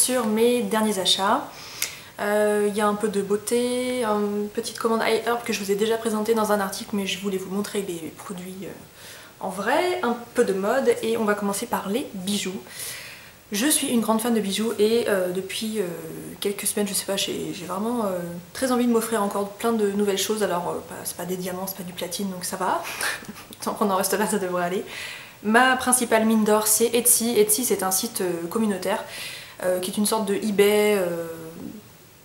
sur mes derniers achats. Il y a un peu de beauté, une petite commande iHerb que je vous ai déjà présentée dans un article, mais je voulais vous montrer les produits en vrai, un peu de mode, et on va commencer par les bijoux. Je suis une grande fan de bijoux et depuis quelques semaines, je sais pas, j'ai vraiment très envie de m'offrir encore plein de nouvelles choses. Alors c'est pas des diamants, c'est pas du platine, donc ça va. Tant qu'on en reste là, ça devrait aller. Ma principale mine d'or, c'est Etsy. Etsy, c'est un site communautaire qui est une sorte de eBay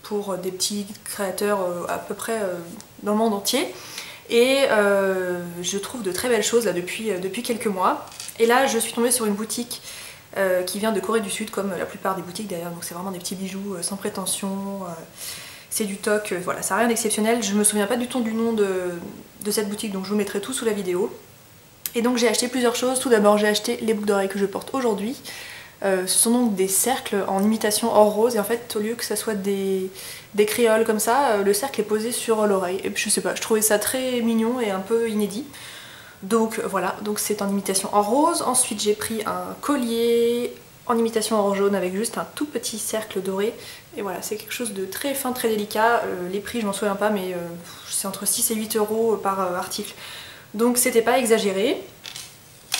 pour des petits créateurs à peu près dans le monde entier. Et je trouve de très belles choses là depuis quelques mois. Et là, je suis tombée sur une boutique qui vient de Corée du Sud, comme la plupart des boutiques d'ailleurs, donc c'est vraiment des petits bijoux sans prétention, c'est du toc, voilà, ça n'a rien d'exceptionnel. Je me souviens pas du tout du nom de cette boutique, donc je vous mettrai tout sous la vidéo. Et donc j'ai acheté plusieurs choses. Tout d'abord j'ai acheté les boucles d'oreilles que je porte aujourd'hui. Ce sont donc des cercles en imitation or rose, et en fait au lieu que ça soit des créoles comme ça, le cercle est posé sur l'oreille. Et puis je sais pas, je trouvais ça très mignon et un peu inédit. Donc voilà, donc c'est en imitation or rose. Ensuite j'ai pris un collier en imitation or jaune avec juste un tout petit cercle doré. Et voilà, c'est quelque chose de très fin, très délicat. Les prix je m'en souviens pas, mais c'est entre 6 et 8 euros par article. Donc c'était pas exagéré.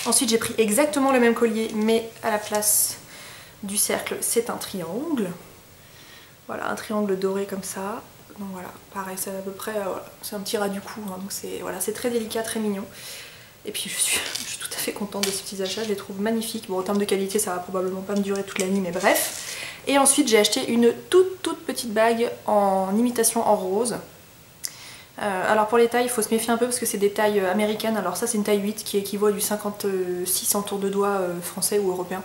Ensuite j'ai pris exactement le même collier, mais à la place du cercle c'est un triangle. Voilà, un triangle doré comme ça. Donc voilà, pareil, c'est à peu près, voilà, c'est un petit ras du cou, hein, donc c'est voilà, très délicat, très mignon. Et puis je suis tout à fait contente de ces petits achats, je les trouve magnifiques. Bon, en termes de qualité ça va probablement pas me durer toute la nuit, mais bref. Et ensuite j'ai acheté une toute petite bague en imitation en rose. Alors pour les tailles, il faut se méfier un peu parce que c'est des tailles américaines. Alors ça c'est une taille 8 qui équivaut à du 56 en tour de doigt français ou européen.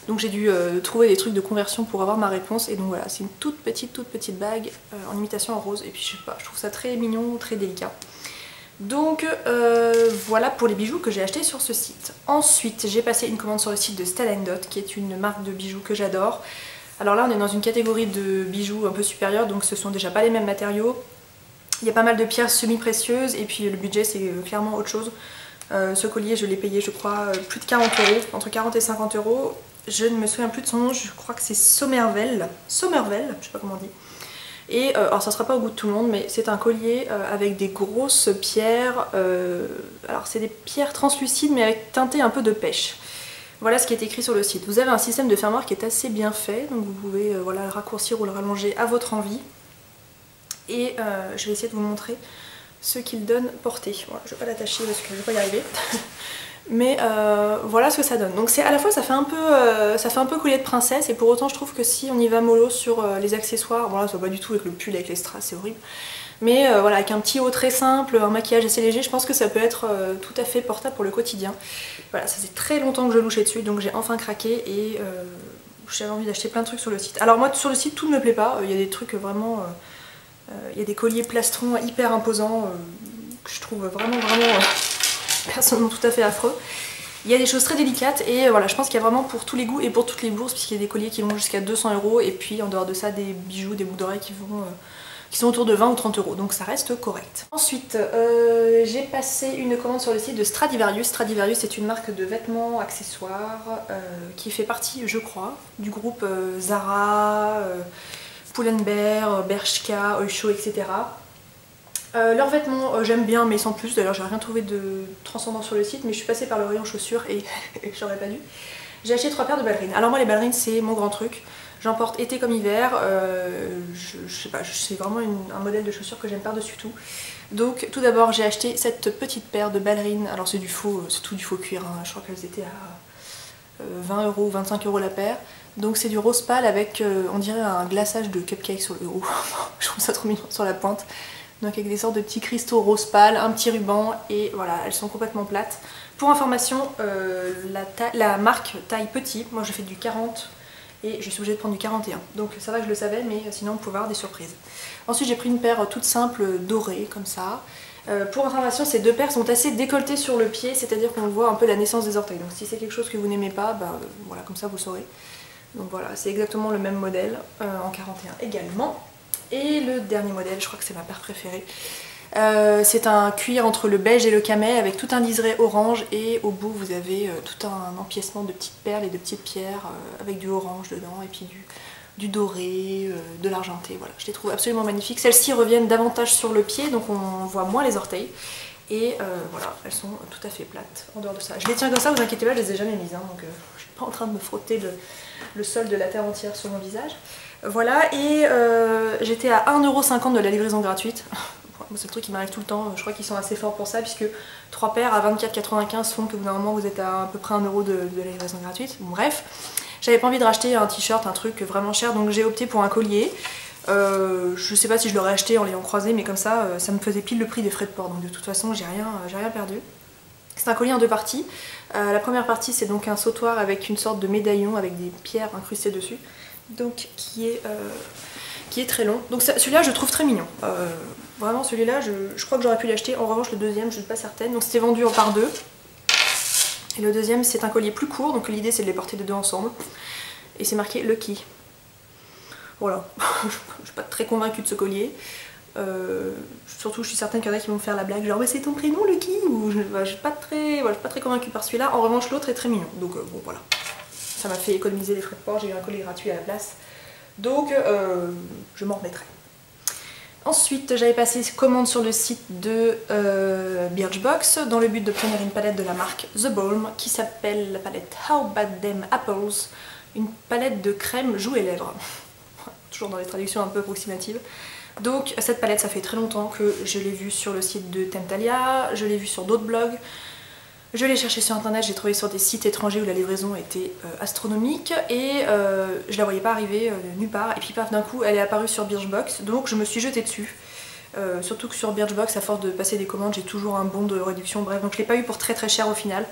Donc j'ai dû trouver des trucs de conversion pour avoir ma réponse. Et donc voilà, c'est une toute petite bague en imitation en rose. Et puis je sais pas, je trouve ça très mignon, très délicat. Donc voilà pour les bijoux que j'ai achetés sur ce site. Ensuite j'ai passé une commande sur le site de Style & Dot, qui est une marque de bijoux que j'adore. Alors là on est dans une catégorie de bijoux un peu supérieure, donc ce sont déjà pas les mêmes matériaux. Il y a pas mal de pierres semi-précieuses et puis le budget c'est clairement autre chose. Ce collier je l'ai payé je crois plus de 40 euros, entre 40 et 50 euros. Je ne me souviens plus de son nom, je crois que c'est Sommervel, je sais pas comment on dit. Et alors ça sera pas au goût de tout le monde, mais c'est un collier avec des grosses pierres, alors c'est des pierres translucides mais avec teinté un peu de pêche. Voilà ce qui est écrit sur le site. Vous avez un système de fermoir qui est assez bien fait, donc vous pouvez voilà, le raccourcir ou le rallonger à votre envie. Et je vais essayer de vous montrer ce qu'il donne porté. Voilà, je vais pas l'attacher parce que je vais pas y arriver. Mais voilà ce que ça donne. Donc c'est à la fois ça fait un peu collier de princesse, et pour autant je trouve que si on y va mollo sur les accessoires, bon là ça va pas du tout avec le pull avec les strass, c'est horrible. Mais voilà, avec un petit haut très simple, un maquillage assez léger, je pense que ça peut être tout à fait portable pour le quotidien. Voilà, ça fait très longtemps que je louchais dessus, donc j'ai enfin craqué et j'avais envie d'acheter plein de trucs sur le site. Alors moi sur le site tout ne me plaît pas, il y a des trucs vraiment... il y a des colliers plastrons hyper imposants que je trouve vraiment personnellement tout à fait affreux. Il y a des choses très délicates et voilà, je pense qu'il y a vraiment pour tous les goûts et pour toutes les bourses, puisqu'il y a des colliers qui vont jusqu'à 200 euros et puis en dehors de ça des bijoux, des boucles d'oreilles qui sont autour de 20 ou 30 euros, donc ça reste correct. Ensuite j'ai passé une commande sur le site de Stradivarius. Stradivarius c'est une marque de vêtements accessoires qui fait partie je crois du groupe Zara, Pull&Bear, Bershka, Oysho, etc. Leurs vêtements j'aime bien mais sans plus, d'ailleurs j'ai rien trouvé de transcendant sur le site, mais je suis passée par le rayon chaussures et j'aurais pas dû. J'ai acheté 3 paires de ballerines. Alors moi les ballerines c'est mon grand truc, j'en porte été comme hiver, je sais pas, c'est vraiment un modèle de chaussures que j'aime par-dessus tout. Donc tout d'abord j'ai acheté cette petite paire de ballerines, alors c'est tout du faux cuir, hein. Je crois qu'elles étaient à 20 euros ou 25 euros la paire. Donc c'est du rose pâle avec, on dirait un glaçage de cupcake sur le haut. Je trouve ça trop mignon sur la pointe. Donc avec des sortes de petits cristaux rose pâle, un petit ruban et voilà, elles sont complètement plates. Pour information, la marque taille petit, moi je fais du 40 et je suis obligée de prendre du 41. Donc ça va que je le savais, mais sinon on pouvait avoir des surprises. Ensuite j'ai pris une paire toute simple dorée comme ça. Pour information, ces deux paires sont assez décolletées sur le pied, c'est-à-dire qu'on voit un peu la naissance des orteils. Donc si c'est quelque chose que vous n'aimez pas, bah, voilà, comme ça vous saurez. Donc voilà, c'est exactement le même modèle, en 41 également. Et le dernier modèle, je crois que c'est ma paire préférée. C'est un cuir entre le beige et le camel avec tout un liseré orange, et au bout vous avez tout un empiècement de petites perles et de petites pierres avec du orange dedans, et puis du doré, de l'argenté, voilà. Je les trouve absolument magnifiques. Celles-ci reviennent davantage sur le pied, donc on voit moins les orteils. Et voilà, elles sont tout à fait plates en dehors de ça. Je les tiens comme ça, vous inquiétez pas, je les ai jamais mises, hein, donc je suis pas en train de me frotter le sol de la terre entière sur mon visage. Voilà, et j'étais à 1,50 € de la livraison gratuite. C'est le truc qui m'arrive tout le temps, je crois qu'ils sont assez forts pour ça, puisque 3 paires à 24,95 font que bout d'un moment vous êtes à peu près 1 € de la livraison gratuite. Bon, bref, j'avais pas envie de racheter un t-shirt, un truc vraiment cher, donc j'ai opté pour un collier. Je sais pas si je l'aurais acheté en l'ayant croisé, mais comme ça, ça me faisait pile le prix des frais de port, donc de toute façon j'ai rien perdu. C'est un collier en 2 parties. La première partie c'est donc un sautoir avec une sorte de médaillon avec des pierres incrustées dessus, donc qui est très long. Donc celui-là je le trouve très mignon. Vraiment celui-là je crois que j'aurais pu l'acheter, en revanche le deuxième je ne suis pas certaine. Donc c'était vendu en par 2. Et le deuxième c'est un collier plus court, donc l'idée c'est de les porter les deux ensemble. Et c'est marqué Lucky. Voilà, je suis pas très convaincue de ce collier. Surtout je suis certaine qu'il y en a qui vont me faire la blague genre mais c'est ton prénom Lucky, ou je suis pas très convaincue par celui-là. En revanche l'autre est très mignon, donc bon voilà. Ça m'a fait économiser les frais de port, j'ai eu un collier gratuit à la place. Donc je m'en remettrai. Ensuite j'avais passé commande sur le site de Birchbox dans le but d'obtenir une palette de la marque The Balm qui s'appelle la palette How Bad Them Apples, une palette de crème joues et lèvres. Toujours dans les traductions un peu approximatives. Donc cette palette ça fait très longtemps que je l'ai vue sur le site de Temptalia, je l'ai vue sur d'autres blogs, je l'ai cherchée sur internet, j'ai trouvé sur des sites étrangers où la livraison était astronomique et je la voyais pas arriver nulle part, et puis paf d'un coup elle est apparue sur Birchbox, donc je me suis jetée dessus. Surtout que sur Birchbox à force de passer des commandes j'ai toujours un bon de réduction, bref, donc je l'ai pas eu pour très cher au final.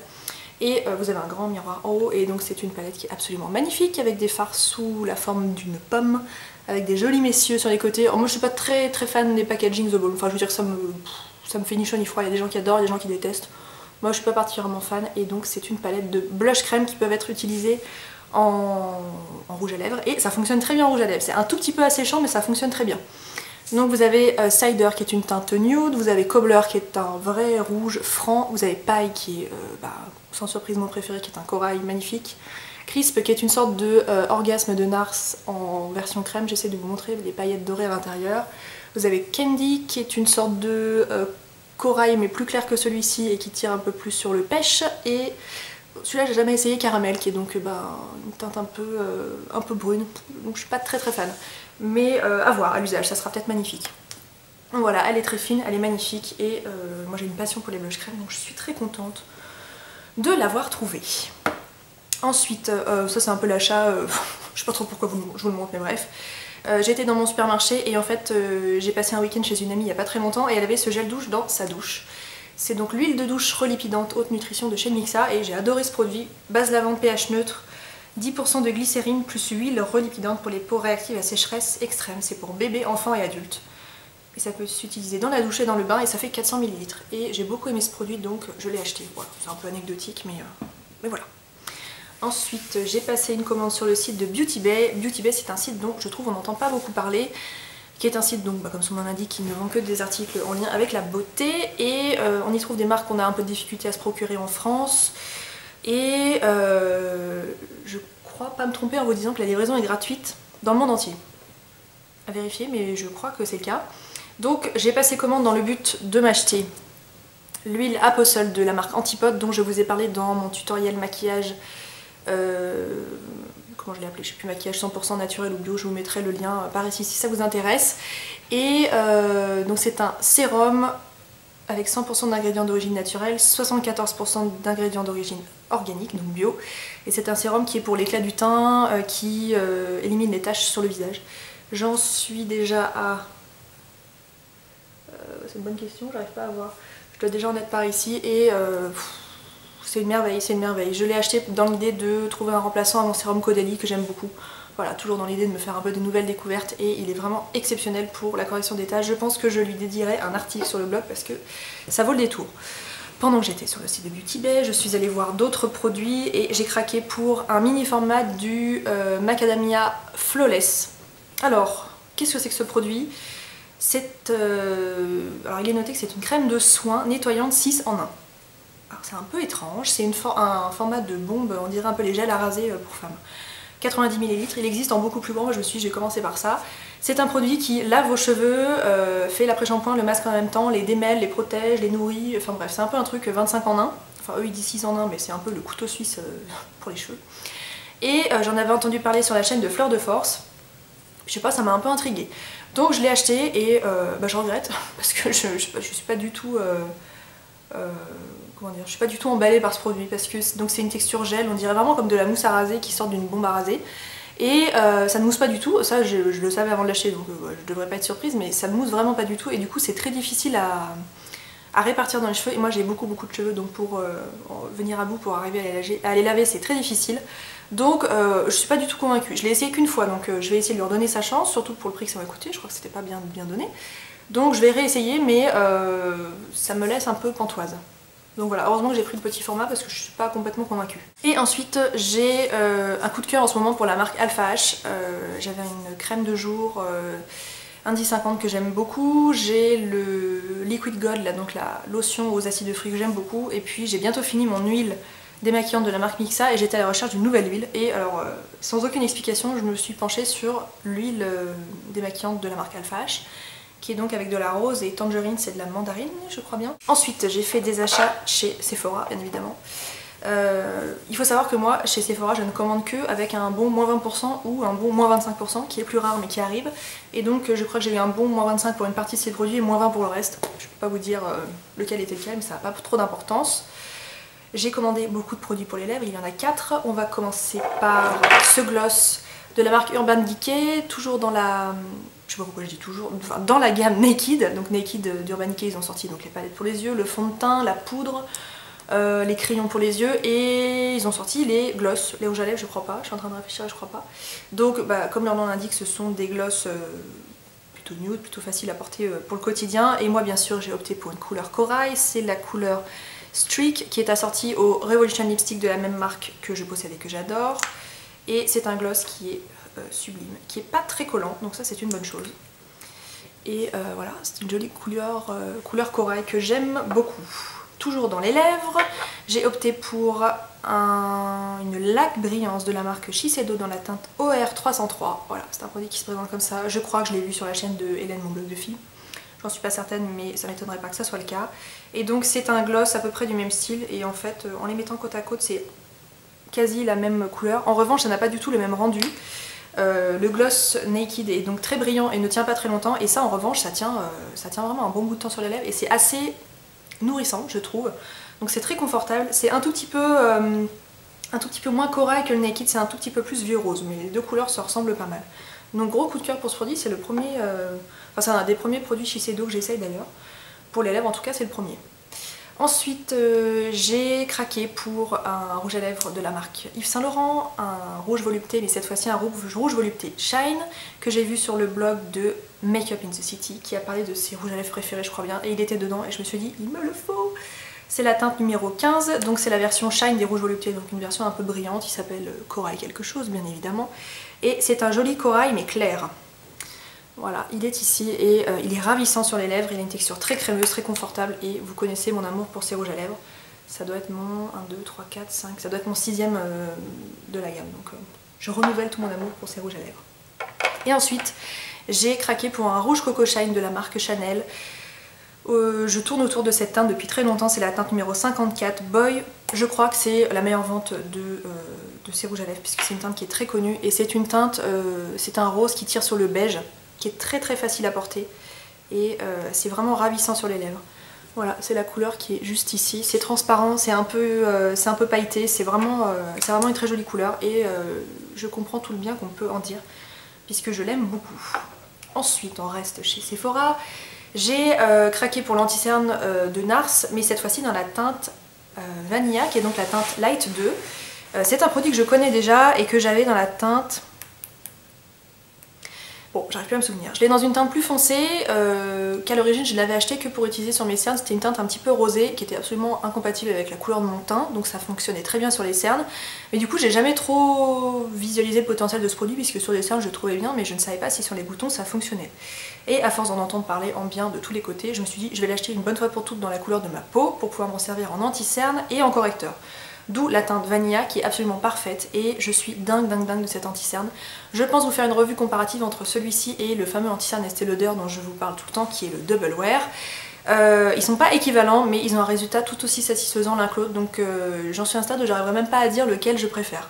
Et vous avez un grand miroir en haut, et donc c'est une palette qui est absolument magnifique avec des fards sous la forme d'une pomme, avec des jolis messieurs sur les côtés. Alors moi je suis pas très fan des packaging The Balm, enfin je veux dire ça me fait ni chaud ni froid, il y a des gens qui adorent, il y a des gens qui détestent. Moi je suis pas particulièrement fan, et donc c'est une palette de blush crème qui peuvent être utilisées en rouge à lèvres, et ça fonctionne très bien en rouge à lèvres. C'est un tout petit peu asséchant mais ça fonctionne très bien. Donc vous avez Cider qui est une teinte nude, vous avez Cobbler qui est un vrai rouge franc, vous avez Paille qui est, sans surprise mon préféré, qui est un corail magnifique, Crisp qui est une sorte de orgasme de Nars en version crème, j'essaie de vous montrer les paillettes dorées à l'intérieur. Vous avez Candy qui est une sorte de corail mais plus clair que celui-ci et qui tire un peu plus sur le pêche, et celui-là j'ai jamais essayé, Caramel, qui est donc une teinte un peu brune, donc je suis pas très fan. Mais à voir, à l'usage, ça sera peut-être magnifique. Donc voilà, elle est très fine, elle est magnifique, et moi j'ai une passion pour les blush crème, donc je suis très contente de l'avoir trouvée. Ensuite, ça c'est un peu l'achat, je sais pas trop pourquoi je vous le montre, mais bref. J'étais dans mon supermarché et en fait j'ai passé un week-end chez une amie il y a pas très longtemps, et elle avait ce gel douche dans sa douche. C'est donc l'huile de douche relipidante haute nutrition de chez Mixa, et j'ai adoré ce produit. Base lavande pH neutre, 10% de glycérine plus huile relipidante pour les peaux réactives à sécheresse extrême. C'est pour bébés, enfants et adultes. Et ça peut s'utiliser dans la douche et dans le bain, et ça fait 400 ml. Et j'ai beaucoup aimé ce produit, donc je l'ai acheté. Voilà, c'est un peu anecdotique, mais voilà. Ensuite, j'ai passé une commande sur le site de Beauty Bay. Beauty Bay, c'est un site dont je trouve on n'entend pas beaucoup parler, qui est un site donc comme son nom l'indique, qui ne vend que des articles en lien avec la beauté, et on y trouve des marques qu'on a un peu de difficulté à se procurer en France. Et je crois pas me tromper en vous disant que la livraison est gratuite dans le monde entier. À vérifier, mais je crois que c'est le cas. Donc j'ai passé commande dans le but de m'acheter l'huile Apostle de la marque Antipode, dont je vous ai parlé dans mon tutoriel maquillage. Comment je l'ai appelé, je sais plus, maquillage 100% naturel ou bio, je vous mettrai le lien par ici si ça vous intéresse. Et donc c'est un sérum avec 100% d'ingrédients d'origine naturelle, 74% d'ingrédients d'origine organique, donc bio. Et c'est un sérum qui est pour l'éclat du teint, qui élimine les taches sur le visage. J'en suis déjà à... c'est une bonne question, j'arrive pas à voir. Je dois déjà en être par ici, et c'est une merveille, c'est une merveille. Je l'ai acheté dans l'idée de trouver un remplaçant à mon sérum Caudalie que j'aime beaucoup. Voilà, toujours dans l'idée de me faire un peu de nouvelles découvertes, et il est vraiment exceptionnel pour la correction des taches. Je pense que je lui dédierai un article sur le blog parce que ça vaut le détour. Pendant que j'étais sur le site de Beauty Bay, je suis allée voir d'autres produits, et j'ai craqué pour un mini format du Macadamia Flawless. Alors, qu'est-ce que c'est que ce produit? Alors il est noté que c'est une crème de soin nettoyante 6 en 1. Alors c'est un peu étrange, c'est un format de bombe, on dirait un peu les gels à raser pour femmes. 90 ml, il existe en beaucoup plus grand, je me suis dit je vais commencer par ça. C'est un produit qui lave vos cheveux, fait l'après-shampoing, le masque en même temps, les démêle, les protège, les nourrit, enfin bref c'est un peu un truc 25 en 1. Enfin eux ils disent 6 en 1 mais c'est un peu le couteau suisse pour les cheveux. Et j'en avais entendu parler sur la chaîne de Fleur de Force, je sais pas ça m'a un peu intriguée. Donc je l'ai acheté et je regrette parce que je suis pas du tout... comment dire, je suis pas du tout emballée par ce produit parce que c'est une texture gel, on dirait vraiment comme de la mousse à raser qui sort d'une bombe à raser. Et ça ne mousse pas du tout, ça je le savais avant de l'acheter donc je devrais pas être surprise, mais ça ne mousse vraiment pas du tout et du coup c'est très difficile à répartir dans les cheveux et moi j'ai beaucoup de cheveux donc pour venir à bout pour arriver à les laver c'est très difficile. Donc je suis pas du tout convaincue, je l'ai essayé qu'une fois donc je vais essayer de lui redonner sa chance, surtout pour le prix que ça m'a coûté, je crois que c'était pas bien donné. Donc je vais réessayer mais ça me laisse un peu pantoise. Donc voilà, heureusement que j'ai pris le petit format parce que je suis pas complètement convaincue. Et ensuite j'ai un coup de cœur en ce moment pour la marque Alpha H. J'avais une crème de jour Indie 50 que j'aime beaucoup. J'ai le Liquid Gold, là, donc la lotion aux acides de fruits que j'aime beaucoup. Et puis j'ai bientôt fini mon huile démaquillante de la marque Mixa et j'étais à la recherche d'une nouvelle huile. Et alors sans aucune explication je me suis penchée sur l'huile démaquillante de la marque Alpha H, qui est donc avec de la rose et tangerine, c'est de la mandarine je crois bien. Ensuite j'ai fait des achats chez Sephora bien évidemment. Il faut savoir que moi chez Sephora je ne commande que avec un bon moins 20% ou un bon moins 25% qui est plus rare mais qui arrive. Et donc je crois que j'ai eu un bon moins 25 pour une partie de ces produits et moins 20 pour le reste. Je peux pas vous dire lequel était lequel mais ça n'a pas trop d'importance. J'ai commandé beaucoup de produits pour les lèvres, il y en a 4. On va commencer par ce gloss de la marque Urban Decay, toujours dans la... je sais pas pourquoi je dis toujours, enfin, dans la gamme Naked. Donc Naked d'Urban Decay ils ont sorti donc les palettes pour les yeux, le fond de teint, la poudre, les crayons pour les yeux et ils ont sorti les gloss, les rouges à lèvres je crois pas, je suis en train de réfléchir et je crois pas. Donc comme leur nom l'indique ce sont des gloss plutôt nude, plutôt facile à porter pour le quotidien et moi bien sûr j'ai opté pour une couleur corail, c'est la couleur Streak qui est assortie au Revolution Lipstick de la même marque que je possède et que j'adore. Et c'est un gloss qui est sublime, qui est pas très collant, donc ça c'est une bonne chose. Et voilà, c'est une jolie couleur corail que j'aime beaucoup. Toujours dans les lèvres, j'ai opté pour une laque brillance de la marque Shiseido dans la teinte OR 303. Voilà, c'est un produit qui se présente comme ça. Je crois que je l'ai vu sur la chaîne de Hélène, mon blog de fille. J'en suis pas certaine, mais ça m'étonnerait pas que ça soit le cas. Et donc c'est un gloss à peu près du même style, et en fait, en les mettant côte à côte, c'est quasi la même couleur. En revanche, ça n'a pas du tout le même rendu. Le gloss Naked est donc très brillant et ne tient pas très longtemps, et ça en revanche, ça tient vraiment un bon bout de temps sur les lèvres, et c'est assez nourrissant, je trouve. Donc c'est très confortable. C'est un tout petit peu moins corail que le Naked, c'est un tout petit peu plus vieux rose, mais les deux couleurs se ressemblent pas mal. Donc gros coup de cœur pour ce produit, c'est le premier, enfin c'est un des premiers produits Shiseido que j'essaye d'ailleurs. Pour les lèvres en tout cas c'est le premier. Ensuite j'ai craqué pour un rouge à lèvres de la marque Yves Saint Laurent, un rouge volupté, mais cette fois-ci un rouge volupté Shine, que j'ai vu sur le blog de Make Up in the City, qui a parlé de ses rouges à lèvres préférés je crois bien, et il était dedans et je me suis dit il me le faut. C'est la teinte numéro 15, donc c'est la version Shine des rouges voluptés, donc une version un peu brillante, qui s'appelle Corail quelque chose bien évidemment. Et c'est un joli corail mais clair. Voilà, il est ici et il est ravissant sur les lèvres, il a une texture très crémeuse, très confortable et vous connaissez mon amour pour ces rouges à lèvres. Ça doit être mon 1, 2, 3, 4, 5, ça doit être mon 6e de la gamme, donc je renouvelle tout mon amour pour ces rouges à lèvres. Et ensuite, j'ai craqué pour un rouge Coco Shine de la marque Chanel. Je tourne autour de cette teinte depuis très longtemps, c'est la teinte numéro 54 Boy. Je crois que c'est la meilleure vente de ces rouges à lèvres puisque c'est une teinte qui est très connue et c'est une teinte, c'est un rose qui tire sur le beige, qui est très facile à porter et c'est vraiment ravissant sur les lèvres. Voilà, c'est la couleur qui est juste ici, c'est transparent, c'est un peu pailleté, c'est vraiment une très jolie couleur et je comprends tout le bien qu'on peut en dire puisque je l'aime beaucoup. Ensuite on reste chez Sephora, j'ai craqué pour l'anti-cerne de Nars, mais cette fois-ci dans la teinte Vanilla, qui est donc la teinte Light 2. C'est un produit que je connais déjà et que j'avais dans la teinte... Bon, j'arrive plus à me souvenir. Je l'ai dans une teinte plus foncée, qu'à l'origine je l'avais acheté que pour utiliser sur mes cernes. C'était une teinte un petit peu rosée qui était absolument incompatible avec la couleur de mon teint, donc ça fonctionnait très bien sur les cernes. Mais du coup j'ai jamais trop visualisé le potentiel de ce produit puisque sur les cernes je le trouvais bien mais je ne savais pas si sur les boutons ça fonctionnait. Et à force d'en entendre parler en bien de tous les côtés, je me suis dit je vais l'acheter une bonne fois pour toutes dans la couleur de ma peau pour pouvoir m'en servir en anti-cerne et en correcteur. d'où la teinte Vanilla qui est absolument parfaite et je suis dingue de cet anti-cerne. Je pense vous faire une revue comparative entre celui-ci et le fameux anti-cerne Estée Lauder dont je vous parle tout le temps qui est le Double Wear. Ils sont pas équivalents mais ils ont un résultat tout aussi satisfaisant l'un que l'autre, donc j'en suis à un stade où j'arriverai même pas à dire lequel je préfère.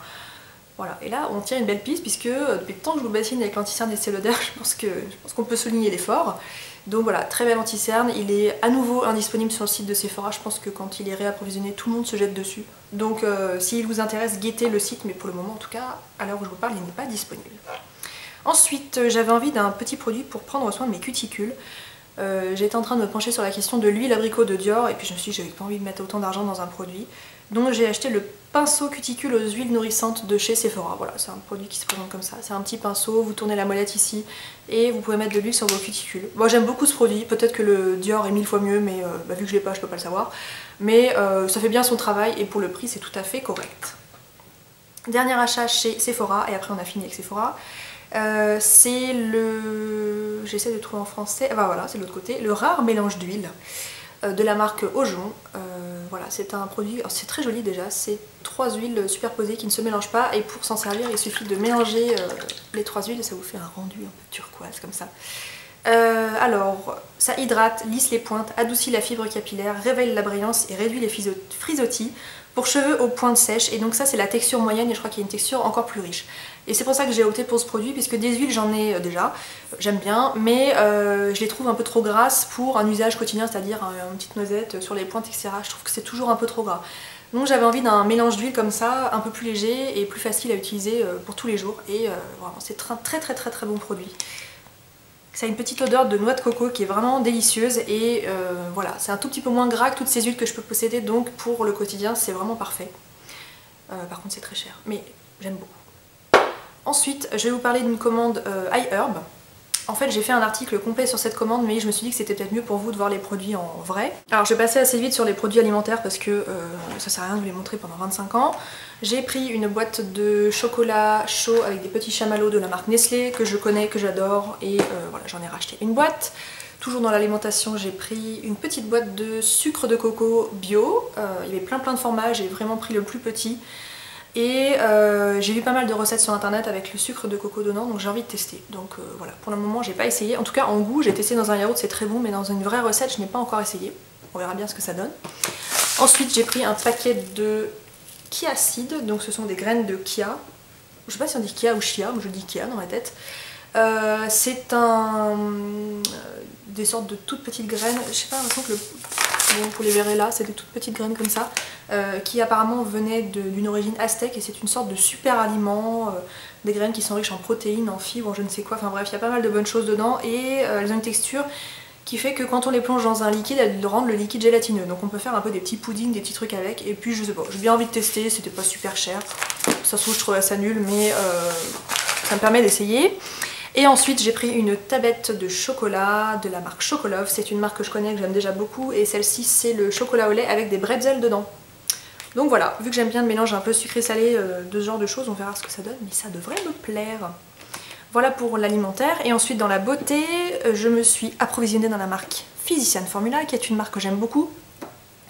Voilà, et là on tire une belle piste puisque depuis le temps que je vous bassine avec l'anti-cerne Estée Lauder, je pense qu'on peut souligner l'effort. Donc voilà, très bel anti-cerne, il est à nouveau indisponible sur le site de Sephora, je pense que quand il est réapprovisionné, tout le monde se jette dessus. Donc s'il vous intéresse, guettez le site, mais pour le moment en tout cas, à l'heure où je vous parle, il n'est pas disponible. Ensuite, j'avais envie d'un petit produit pour prendre soin de mes cuticules. J'étais en train de me pencher sur la question de l'huile abricot de Dior, et puis je me suis dit j'avais pas envie de mettre autant d'argent dans un produit. Donc j'ai acheté le pinceau cuticule aux huiles nourrissantes de chez Sephora. Voilà, c'est un produit qui se présente comme ça. C'est un petit pinceau, vous tournez la molette ici et vous pouvez mettre de l'huile sur vos cuticules. Moi j'aime beaucoup ce produit, peut-être que le Dior est 1000 fois mieux, mais vu que je l'ai pas, je peux pas le savoir. Mais ça fait bien son travail et pour le prix c'est tout à fait correct. Dernier achat chez Sephora, et après on a fini avec Sephora. C'est le... j'essaie de trouver en français, bah voilà, c'est de l'autre côté, le rare mélange d'huile de la marque Aujon. Voilà, c'est un produit, c'est très joli déjà, c'est 3 huiles superposées qui ne se mélangent pas et pour s'en servir il suffit de mélanger les 3 huiles et ça vous fait un rendu un peu turquoise comme ça. Alors, ça hydrate, lisse les pointes, adoucit la fibre capillaire, révèle la brillance et réduit les frisottis pour cheveux aux pointes sèches, et donc ça c'est la texture moyenne et je crois qu'il y a une texture encore plus riche. Et c'est pour ça que j'ai opté pour ce produit, puisque des huiles j'en ai déjà, j'aime bien, mais je les trouve un peu trop grasses pour un usage quotidien, c'est-à-dire une petite noisette sur les pointes, etc. Je trouve que c'est toujours un peu trop gras. Donc j'avais envie d'un mélange d'huile comme ça, un peu plus léger et plus facile à utiliser pour tous les jours, et vraiment c'est un très bon produit. Ça a une petite odeur de noix de coco qui est vraiment délicieuse et voilà, c'est un tout petit peu moins gras que toutes ces huiles que je peux posséder, donc pour le quotidien c'est vraiment parfait. Par contre c'est très cher, mais j'aime beaucoup. Ensuite, je vais vous parler d'une commande iHerb. En fait, j'ai fait un article complet sur cette commande, mais je me suis dit que c'était peut-être mieux pour vous de voir les produits en vrai. Alors, je vais passer assez vite sur les produits alimentaires parce que ça sert à rien de vous les montrer pendant 25 ans. J'ai pris une boîte de chocolat chaud avec des petits chamallows de la marque Nestlé, que je connais, que j'adore, et voilà, j'en ai racheté une boîte. Toujours dans l'alimentation, j'ai pris une petite boîte de sucre de coco bio. Il y avait plein de formats, j'ai vraiment pris le plus petit. Et j'ai vu pas mal de recettes sur internet avec le sucre de coco dedans, donc j'ai envie de tester. Donc voilà, pour le moment j'ai pas essayé. En tout cas en goût, j'ai testé dans un yaourt, c'est très bon, mais dans une vraie recette je n'ai pas encore essayé. On verra bien ce que ça donne. Ensuite j'ai pris un paquet de Chia Seed, donc ce sont des graines de Kia. Je sais pas si on dit Kia ou Chia, mais je dis Kia dans ma tête. C'est des sortes de toutes petites graines, je sais pas, l'impression que bon, vous les verrez là, c'est des toutes petites graines comme ça, qui apparemment venaient d'une origine aztèque, et c'est une sorte de super aliment, des graines qui sont riches en protéines, en fibres, en je ne sais quoi, enfin bref, il y a pas mal de bonnes choses dedans, et elles ont une texture qui fait que quand on les plonge dans un liquide, elles rendent le liquide gélatineux, donc on peut faire un peu des petits puddings, des petits trucs avec, et puis je sais pas, j'ai bien envie de tester, c'était pas super cher, ça se trouve je trouvais ça nul, mais ça me permet d'essayer. Et ensuite j'ai pris une tablette de chocolat de la marque Chocolove, c'est une marque que je connais, que j'aime déjà beaucoup, et celle-ci c'est le chocolat au lait avec des bretzels dedans. Donc voilà, vu que j'aime bien le mélange un peu sucré-salé de ce genre de choses, on verra ce que ça donne, mais ça devrait me plaire. Voilà pour l'alimentaire, et ensuite dans la beauté, je me suis approvisionnée dans la marque Physician Formula, qui est une marque que j'aime beaucoup,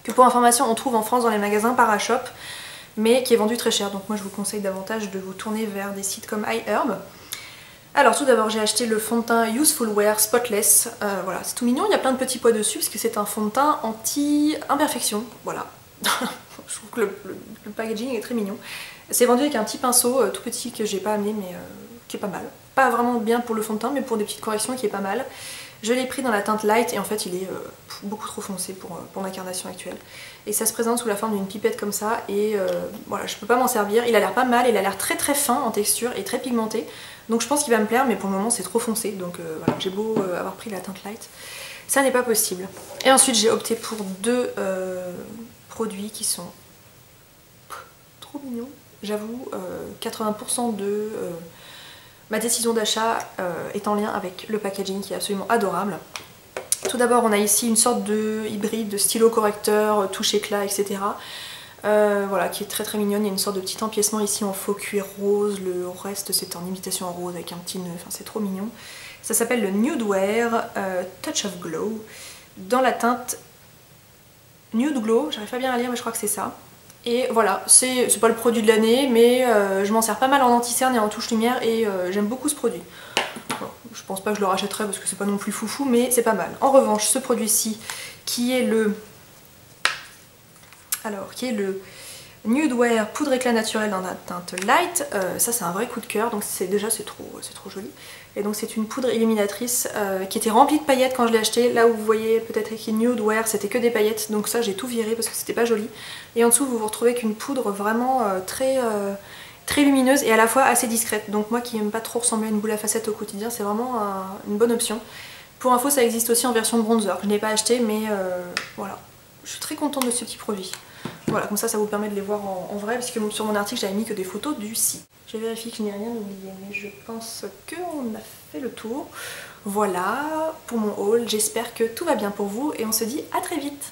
que pour information on trouve en France dans les magasins Parashop, mais qui est vendue très cher, donc moi je vous conseille davantage de vous tourner vers des sites comme iHerb. Alors tout d'abord j'ai acheté le fond de teint Useful Wear Spotless, voilà c'est tout mignon, il y a plein de petits pois dessus parce que c'est un fond de teint anti-imperfection, voilà. Je trouve que le packaging est très mignon. C'est vendu avec un petit pinceau tout petit que j'ai pas amené mais qui est pas mal. Pas vraiment bien pour le fond de teint mais pour des petites corrections qui est pas mal. Je l'ai pris dans la teinte light et en fait il est beaucoup trop foncé pour l'incarnation actuelle. Et ça se présente sous la forme d'une pipette comme ça et voilà, je peux pas m'en servir. Il a l'air pas mal, il a l'air très fin en texture et très pigmenté. Donc je pense qu'il va me plaire mais pour le moment c'est trop foncé. Donc voilà, j'ai beau avoir pris la teinte light, ça n'est pas possible. Et ensuite j'ai opté pour deux produits qui sont trop mignons. J'avoue, 80% de ma décision d'achat est en lien avec le packaging qui est absolument adorable. Tout d'abord on a ici une sorte de hybride de stylo correcteur, touche éclat, etc. Voilà, qui est très mignonne, il y a une sorte de petit empiècement ici en faux cuir rose, le reste c'est en imitation en rose avec un petit nœud, enfin c'est trop mignon. Ça s'appelle le Nude Wear Touch of Glow, dans la teinte Nude Glow, j'arrive pas bien à lire mais je crois que c'est ça. Et voilà, c'est pas le produit de l'année, mais je m'en sers pas mal en anti-cerne et en touche lumière et j'aime beaucoup ce produit. Bon, je pense pas que je le rachèterai parce que c'est pas non plus foufou, mais c'est pas mal. En revanche, ce produit-ci, qui est le Nude Wear poudre éclat naturel dans la teinte light, ça c'est un vrai coup de cœur, donc c'est trop joli. Et donc c'est une poudre illuminatrice qui était remplie de paillettes quand je l'ai acheté. Là où vous voyez peut-être écrit Nude Wear, c'était que des paillettes, donc ça j'ai tout viré parce que c'était pas joli. Et en dessous vous vous retrouvez qu'une poudre vraiment très lumineuse et à la fois assez discrète. Donc moi qui aime pas trop ressembler à une boule à facettes au quotidien, c'est vraiment une bonne option. Pour info, ça existe aussi en version bronzer. Je ne l'ai pas acheté, mais voilà. Je suis très contente de ce petit produit. Voilà, comme ça vous permet de les voir en vrai, parce que sur mon article j'avais mis que des photos du site. Je vérifie que je n'ai rien oublié, mais je pense qu'on a fait le tour. Voilà pour mon haul, j'espère que tout va bien pour vous et on se dit à très vite.